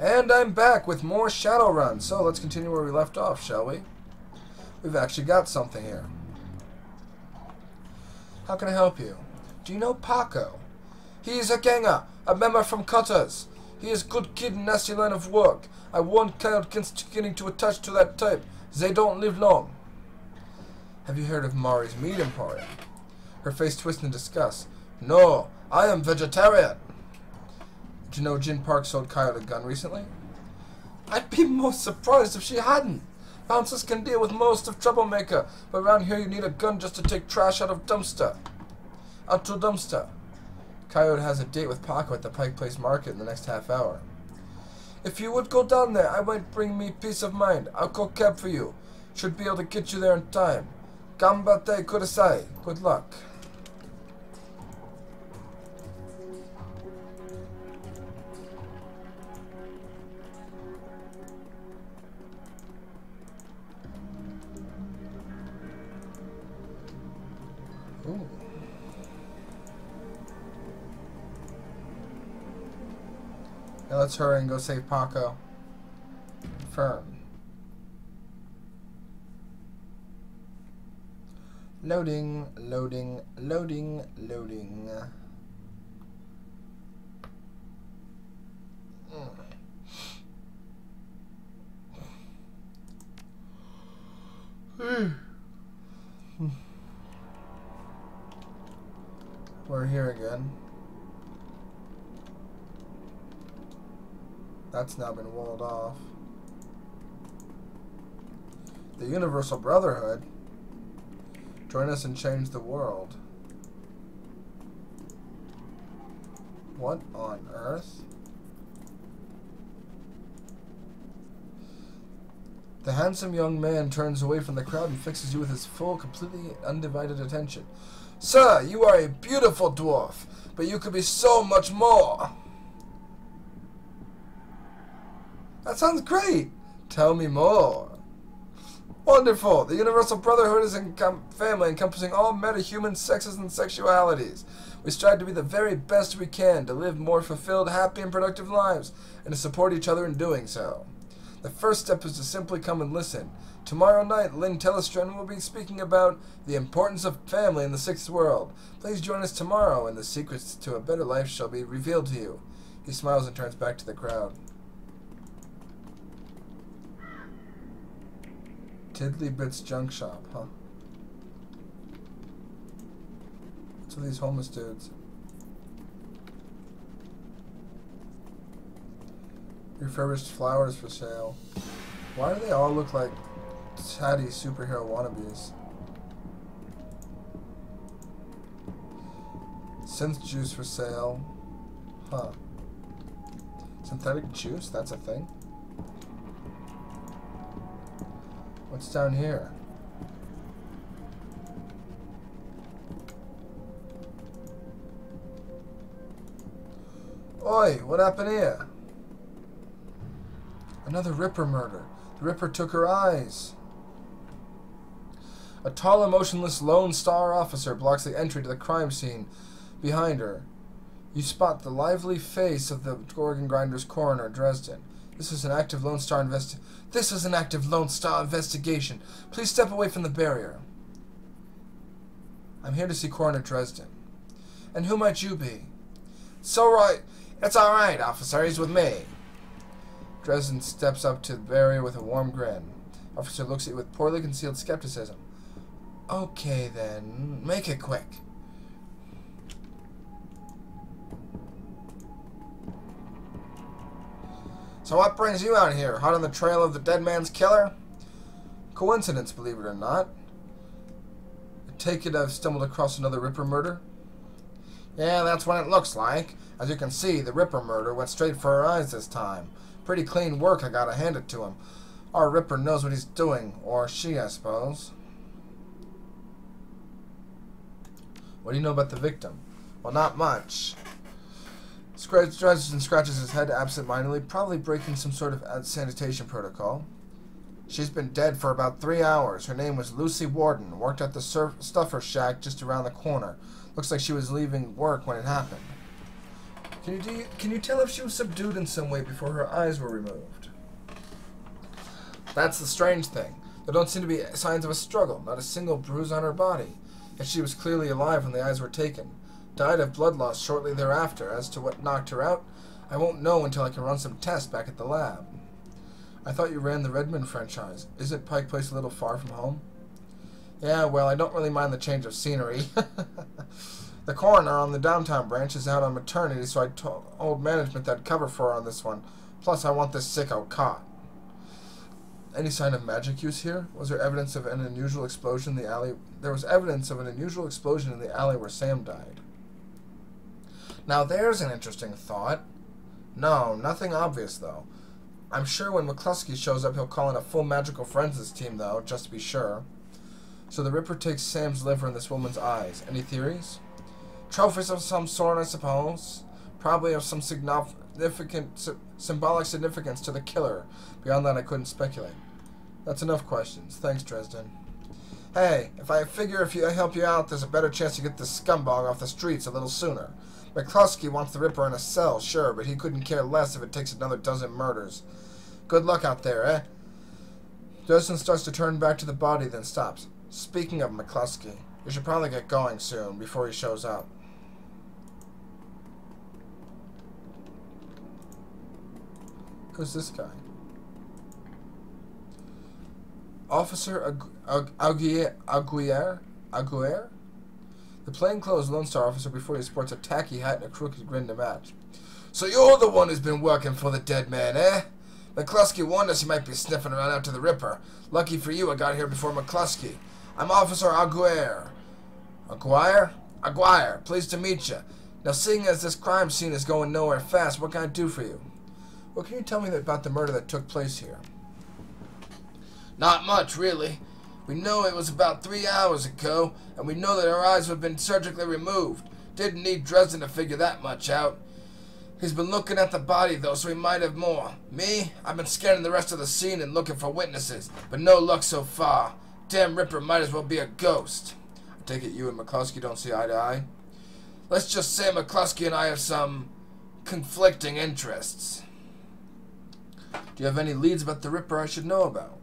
And I'm back with more Shadowrun. So let's continue where we left off, shall we? We've actually got something here. How can I help you? Do you know Paco? He is a ganger, a member from Cutters. He is good kid in nasty line of work. I warned Kyle against getting too attached to that type. They don't live long. Have you heard of Mari's Meat Emporium? Her face twisted in disgust. No, I am vegetarian. Did you know Jin Park sold Kyle a gun recently? I'd be most surprised if she hadn't. Bouncers can deal with most of troublemaker, but around here you need a gun just to take trash out to a dumpster. Coyote has a date with Paco at the Pike Place Market in the next half hour. If you would go down there, I might bring me peace of mind. I'll call cab for you. Should be able to get you there in time. Gambate kudasai. Good luck. Ooh. Now let's hurry and go save Paco. Confirm. Loading, loading, loading, loading. We're here again. That's now been walled off. The Universal Brotherhood. Join us and change the world. What on earth? The handsome young man turns away from the crowd and fixes you with his full, completely undivided attention. Sir, you are a beautiful dwarf, but you could be so much more. That sounds great. Tell me more. Wonderful. The Universal Brotherhood is a family encompassing all meta-human sexes and sexualities. We strive to be the very best we can, to live more fulfilled, happy, and productive lives, and to support each other in doing so. The first step is to simply come and listen. Tomorrow night, Lynn Telestron will be speaking about the importance of family in the sixth world. Please join us tomorrow, and the secrets to a better life shall be revealed to you. He smiles and turns back to the crowd. Tiddly Bits Junk Shop, huh? What's with these homeless dudes? Refurbished flowers for sale. Why do they all look like tatty superhero wannabes? Synth juice for sale. Huh. Synthetic juice? That's a thing? What's down here? Oi, what happened here? Another Ripper murder. The Ripper took her eyes. A tall and motionless Lone Star officer blocks the entry to the crime scene behind her. You spot the lively face of the organ grinder's coroner, Dresden. This is an active Lone Star investigation. Please step away from the barrier. I'm here to see Coroner Dresden. And who might you be? It's all right, officer. He's with me. Dresden steps up to the barrier with a warm grin. Officer looks at you with poorly concealed skepticism. Okay, then. Make it quick. So what brings you out here? Hot on the trail of the dead man's killer? Coincidence, believe it or not. I take it I've stumbled across another Ripper murder? Yeah, that's what it looks like. As you can see, the Ripper murder went straight for her eyes this time. Pretty clean work, I gotta hand it to him. Our Ripper knows what he's doing. Or she, I suppose. What do you know about the victim? Well, not much. Dresden scratches his head absent-mindedly, probably breaking some sort of sanitation protocol. She's been dead for about 3 hours. Her name was Lucy Warden, worked at the stuffer shack just around the corner. Looks like she was leaving work when it happened. Can Can you tell if she was subdued in some way before her eyes were removed? That's the strange thing. There don't seem to be signs of a struggle, not a single bruise on her body. Yet she was clearly alive when the eyes were taken. Died of blood loss shortly thereafter. As to what knocked her out, I won't know until I can run some tests back at the lab. I thought you ran the Redmond franchise. Isn't Pike Place a little far from home? Yeah, well, I don't really mind the change of scenery. The coroner on the downtown branch is out on maternity, so I told management that I'd cover for her on this one. Plus, I want this sicko caught. Any sign of magic use here? Was there evidence of an unusual explosion in the alley? There was evidence of an unusual explosion in the alley where Sam died. Now there's an interesting thought. No, nothing obvious, though. I'm sure when McCluskey shows up, he'll call in a full magical forensics team, though, just to be sure. So the Ripper takes Sam's liver in this woman's eyes. Any theories? Trophies of some sort, I suppose. Probably of some symbolic significance to the killer. Beyond that, I couldn't speculate. That's enough questions. Thanks, Dresden. Hey, if I help you out, there's a better chance to get this scumbag off the streets a little sooner. McCluskey wants the Ripper in a cell, sure, but he couldn't care less if it takes another dozen murders. Good luck out there, eh? Dresden starts to turn back to the body, then stops. Speaking of McCluskey, you should probably get going soon, before he shows up. Who's this guy? Officer Aguirre? The plainclothes Lone Star officer before he sports a tacky hat and a crooked grin to match. So you're the one who's been working for the dead man, eh? McCluskey warned us he might be sniffing around after the Ripper. Lucky for you, I got here before McCluskey. I'm Officer Aguirre. Aguirre, pleased to meet you. Now, seeing as this crime scene is going nowhere fast, what can I do for you? What can you tell me about the murder that took place here? Not much, really. We know it was about 3 hours ago, and we know that her eyes have been surgically removed. Didn't need Dresden to figure that much out. He's been looking at the body, though, so he might have more. Me? I've been scanning the rest of the scene and looking for witnesses, but no luck so far. Damn Ripper might as well be a ghost. I take it you and McCluskey don't see eye to eye? Let's just say McCluskey and I have some conflicting interests. Do you have any leads about the Ripper I should know about?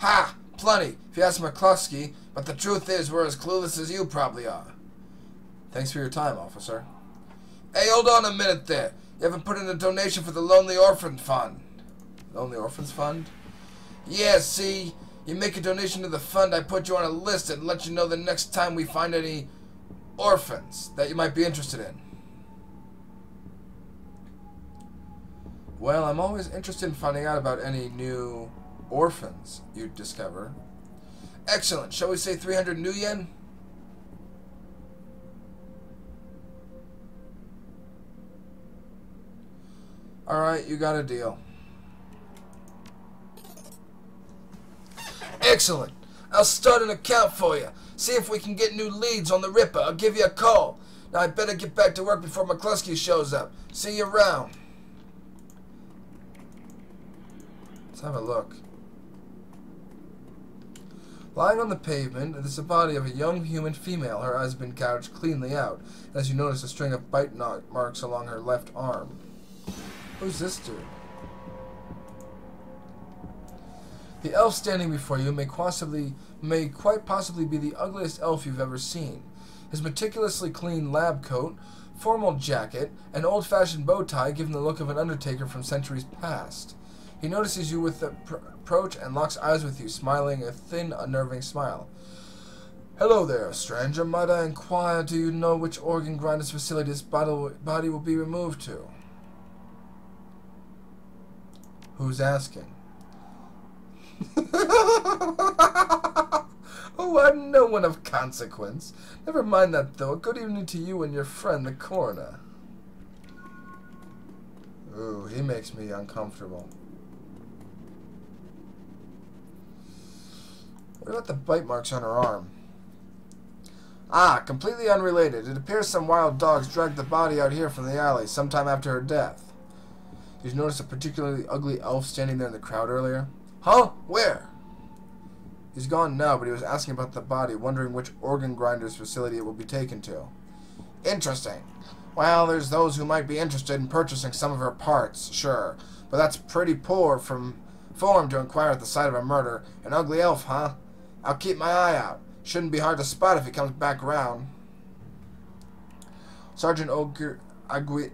Ha! Plenty, if you ask McCluskey, but the truth is we're as clueless as you probably are. Thanks for your time, officer. Hey, hold on a minute there. You haven't put in a donation for the Lonely Orphan Fund. Lonely Orphans Fund? Yeah, see, you make a donation to the fund, I put you on a list and let you know the next time we find any orphans that you might be interested in. Well, I'm always interested in finding out about any new orphans you discover. Excellent. Shall we say 300 new yen? Alright, you got a deal. Excellent. I'll start an account for you. See if we can get new leads on the Ripper. I'll give you a call. Now I better get back to work before McCluskey shows up. See you around. Let's have a look. Lying on the pavement is the body of a young human female. Her eyes have been gouged cleanly out. As you notice, a string of bite marks along her left arm. Who's this dude? The elf standing before you may quite possibly be the ugliest elf you've ever seen. His meticulously clean lab coat, formal jacket, and old-fashioned bow tie give him the look of an undertaker from centuries past. He notices you with the approach and locks eyes with you, smiling a thin, unnerving smile. Hello there, stranger. Might I inquire, do you know which organ grinder's facility this body will be removed to? Who's asking? Oh, I'm no one of consequence. Never mind that, though. Good evening to you and your friend, the coroner. Ooh, he makes me uncomfortable. What about the bite marks on her arm? Ah, completely unrelated. It appears some wild dogs dragged the body out here from the alley sometime after her death. Did you notice a particularly ugly elf standing there in the crowd earlier? Huh? Where? He's gone now, but he was asking about the body, wondering which organ grinder's facility it will be taken to. Interesting. Well, there's those who might be interested in purchasing some of her parts, sure. But that's pretty poor form to inquire at the site of a murder. An ugly elf, huh? I'll keep my eye out. Shouldn't be hard to spot if he comes back around. Sergeant Aguirre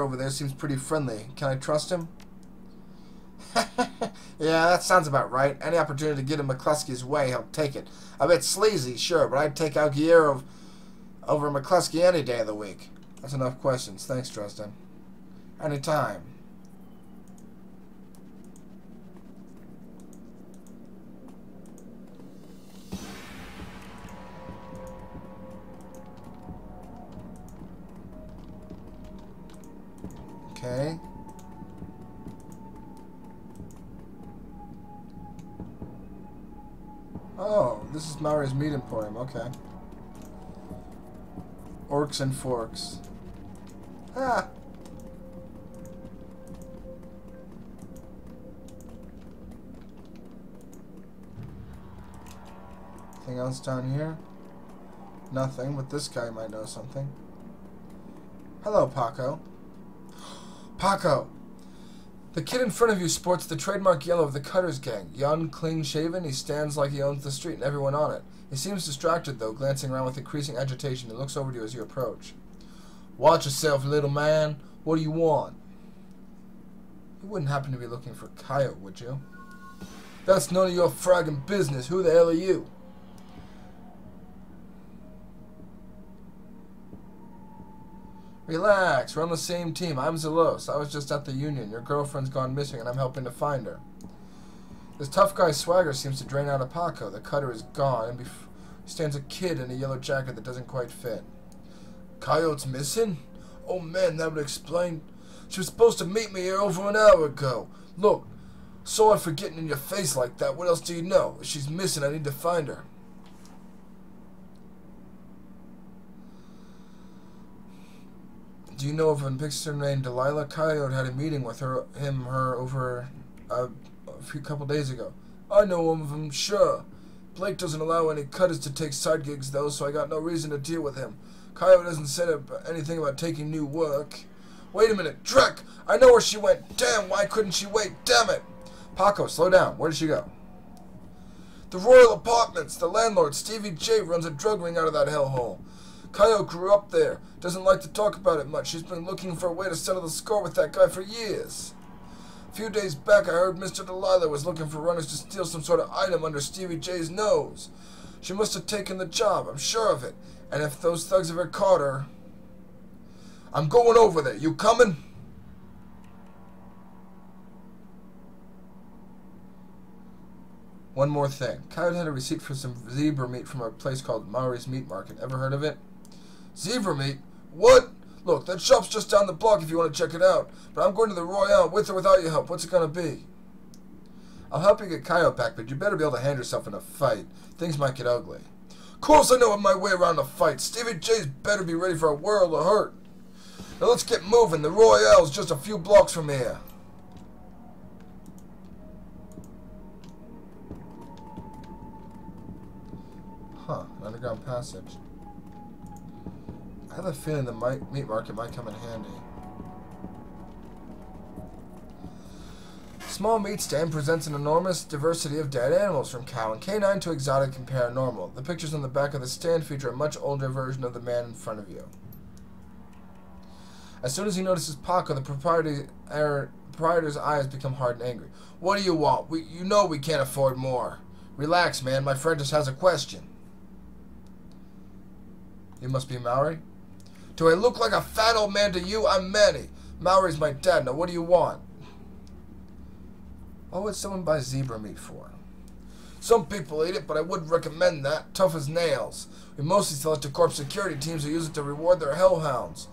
over there seems pretty friendly. Can I trust him? Yeah, that sounds about right. Any opportunity to get in McCluskey's way, he'll take it. A bit sleazy, sure, but I'd take Aguirre over McCluskey any day of the week. That's enough questions. Thanks, Tristan. Anytime. Okay. Oh, this is Maori's meat emporium. Okay. Orcs and forks. Ah. Anything else down here? Nothing, but this guy might know something. Hello, Paco. Paco! The kid in front of you sports the trademark yellow of the Cutters gang. Young, clean-shaven, he stands like he owns the street and everyone on it. He seems distracted, though, glancing around with increasing agitation. He looks over to you as you approach. Watch yourself, little man. What do you want? You wouldn't happen to be looking for Coyote, would you? That's none of your fragging business. Who the hell are you? Relax, we're on the same team. I'm Zelos. I was just at the Union. Your girlfriend's gone missing, and I'm helping to find her. This tough guy's swagger seems to drain out of Paco. The cutter is gone, and stands a kid in a yellow jacket that doesn't quite fit. Coyote's missing? Oh man, that would explain. She was supposed to meet me here over an hour ago. Look, sorry for getting in your face like that. What else do you know? If she's missing, I need to find her. Do you know of a picture named Delilah? Coyote had a meeting with her over a couple days ago. I know one of them, sure. Blake doesn't allow any cutters to take side gigs, though, so I got no reason to deal with him. Coyote hasn't said anything about taking new work. Wait a minute, Drek! I know where she went. Damn, why couldn't she wait? Damn it! Paco, slow down. Where did she go? The Royal Apartments. The landlord, Stevie J, runs a drug ring out of that hellhole. Coyote grew up there. Doesn't like to talk about it much. She's been looking for a way to settle the score with that guy for years. A few days back, I heard Mr. Delilah was looking for runners to steal some sort of item under Stevie J's nose. She must have taken the job. I'm sure of it. And if those thugs ever caught her... I'm going over there. You coming? One more thing. Coyote had a receipt for some zebra meat from a place called Maori's Meat Market. Ever heard of it? Zebra meat? What? Look, that shop's just down the block if you want to check it out. But I'm going to the Royale with or without your help. What's it going to be? I'll help you get Coyote back, but you better be able to handle yourself in a fight. Things might get ugly. Of course I know my way around a fight. Stevie J's better be ready for a world of hurt. Now let's get moving. The Royale's just a few blocks from here. Huh, an underground passage. I have a feeling the meat market might come in handy. Small meat stand presents an enormous diversity of dead animals, from cow and canine to exotic and paranormal. The pictures on the back of the stand feature a much older version of the man in front of you. As soon as he notices Paco, the proprietor's eyes become hard and angry. What do you want? You know we can't afford more. Relax, man. My friend just has a question. You must be Maori? Do I look like a fat old man to you? I'm Manny. Maori's my dad. Now what do you want? What would someone buy zebra meat for? Some people eat it, but I wouldn't recommend that. Tough as nails. We mostly sell it to corp security teams who use it to reward their hellhounds.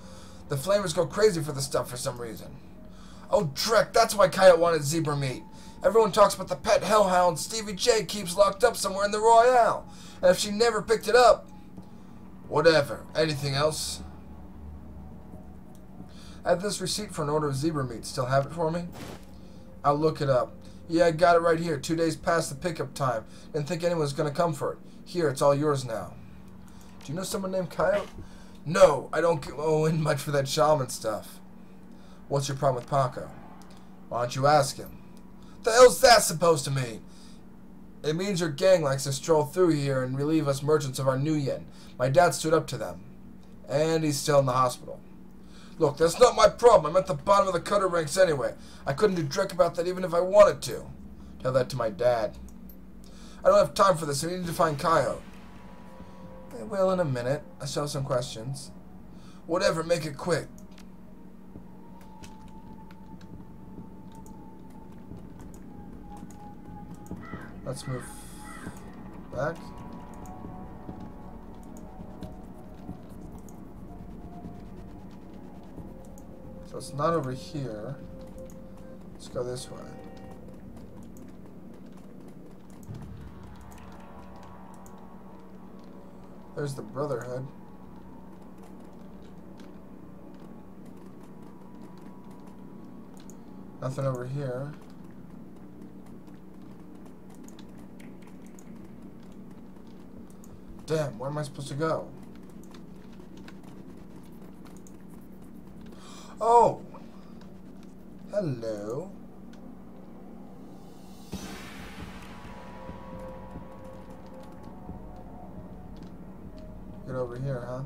The flamers go crazy for the stuff for some reason. Oh, Drek, that's why Coyote wanted zebra meat. Everyone talks about the pet hellhound Stevie J keeps locked up somewhere in the Royale. And if she never picked it up... Whatever. Anything else? I have this receipt for an order of zebra meat. Still have it for me? I'll look it up. Yeah, I got it right here. 2 days past the pickup time. Didn't think anyone was going to come for it. Here, it's all yours now. Do you know someone named Coyote? No, I don't go in much for that shaman stuff. What's your problem with Paco? Why don't you ask him? The hell's that supposed to mean? It means your gang likes to stroll through here and relieve us merchants of our new yen. My dad stood up to them. And he's still in the hospital. Look, that's not my problem. I'm at the bottom of the cutter ranks anyway. I couldn't do Drek about that even if I wanted to. Tell that to my dad. I don't have time for this. I need to find Coyote. I will in a minute. I still have some questions. Whatever, make it quick. Let's move back. So it's not over here. Let's go this way. There's the Brotherhood. Nothing over here. Damn, where am I supposed to go? Oh! Hello. Get over here, huh?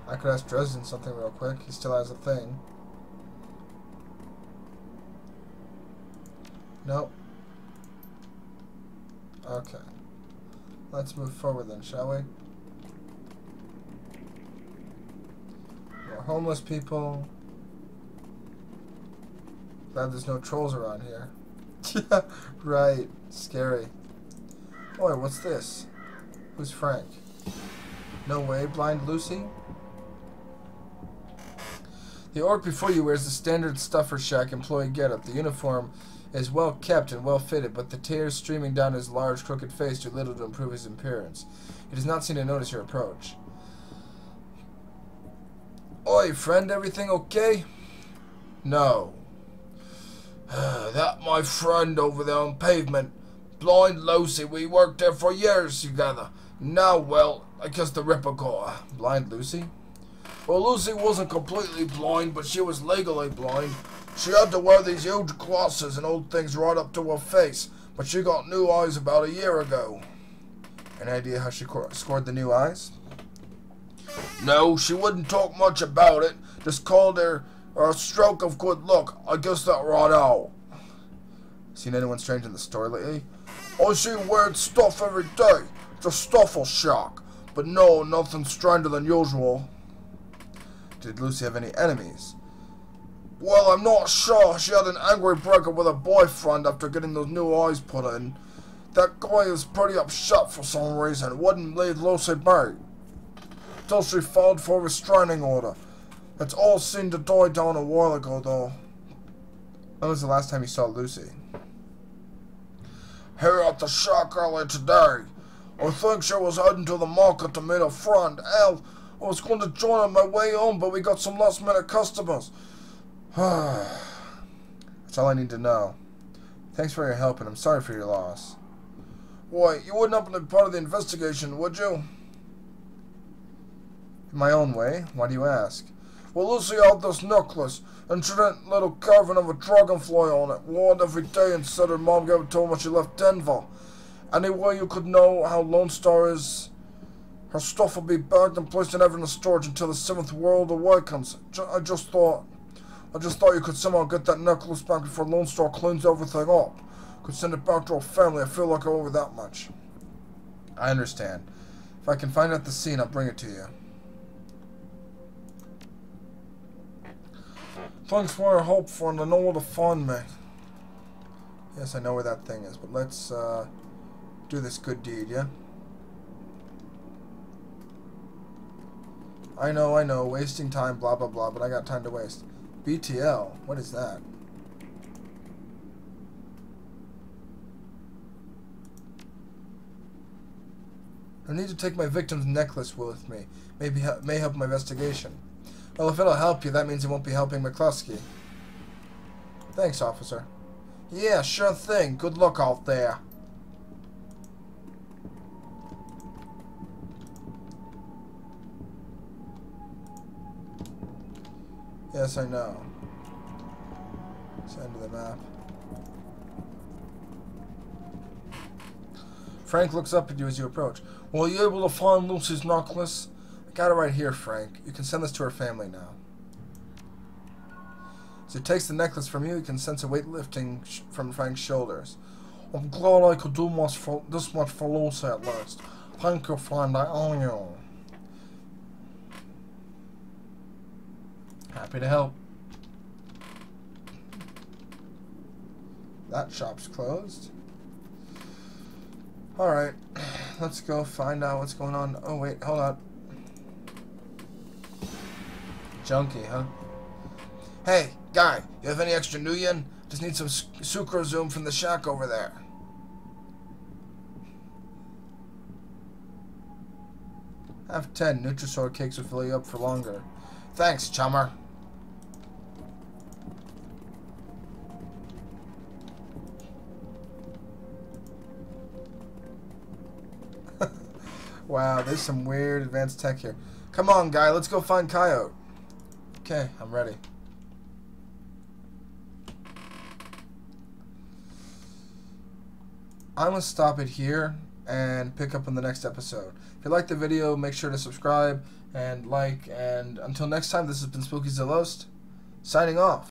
I could ask Dresden something real quick. He still has a thing. Nope. Okay. Let's move forward then, shall we? More homeless people. Glad there's no trolls around here. Yeah, right. Scary. Oh, wait, what's this? Who's Frank? No way, Blind Lucy? The orc before you wears the standard stuffer shack employee getup. The uniform is well kept and well fitted, but the tears streaming down his large, crooked face do little to improve his appearance. He does not seem to notice your approach. Oi, friend, everything okay? No. That my friend over there on pavement, Blind Lucy, we worked there for years together. Now, well, I guess the Ripper got her. Blind Lucy? Well, Lucy wasn't completely blind, but she was legally blind. She had to wear these huge glasses and hold things right up to her face, but she got new eyes about a year ago. Any idea how she scored the new eyes? No, she wouldn't talk much about it. Just called her a stroke of good luck. I guess that right out. Seen anyone strange in the store lately? I see weird stuff every day. Just stuffle shock. But no, nothing stranger than usual. Did Lucy have any enemies? Well, I'm not sure. She had an angry breakup with her boyfriend after getting those new eyes put in. That guy is pretty upset for some reason. Wouldn't leave Lucy be. Till she filed for a restraining order. It's all seemed to die down a while ago, though. When was the last time you saw Lucy? Here at the shack earlier today. I think she was heading to the market to meet a friend, Elle. I was going to join on my way home, but we got some last-minute customers. That's all I need to know. Thanks for your help, and I'm sorry for your loss. Why, you wouldn't happen to be part of the investigation, would you? In my own way. Why do you ask? Well, Lucy had this necklace, and she had a little carving of a dragonfly on it. Wore it every day and said her mom gave it to her when she left Denver. Any way you could know how Lone Star is? Her stuff will be bagged and placed in Evernote storage until the 7th World Awakens. I just thought you could somehow get that necklace back before Lone Star cleans everything up. Could send it back to her family. I feel like I owe her that much. I understand. If I can find out the scene, I'll bring it to you. Thanks for your help, friend. I know where to find me. Yes, I know where that thing is, but let's do this good deed, yeah? I know, wasting time, blah, blah, blah, but I got time to waste. BTL, what is that? I need to take my victim's necklace with me. May help my investigation. Well, if it'll help you, that means it won't be helping McCluskey. Thanks, officer. Yeah, sure thing. Good luck out there. Yes, I know. It's the end of the map. Frank looks up at you as you approach. Were you able to find Lucy's necklace? I got it right here, Frank. You can send this to her family now. As he takes the necklace from you, you can sense a weight lifting from Frank's shoulders. I'm glad I could do this much for Lucy at last. Thank you, friend. I owe you. Happy to help. That shop's closed. Alright, let's go find out what's going on. Oh wait, hold on. Junkie, huh? Hey, guy, you have any extra Nuyen? Just need some sucrose from the shack over there. Have 10. Nutrisoy cakes will fill you up for longer. Thanks, chummer. Wow, there's some weird advanced tech here. Come on, guy, let's go find Coyote. Okay, I'm ready. I'm going to stop it here and pick up on the next episode. If you liked the video, make sure to subscribe and like. And until next time, this has been Spooky Zelost, signing off.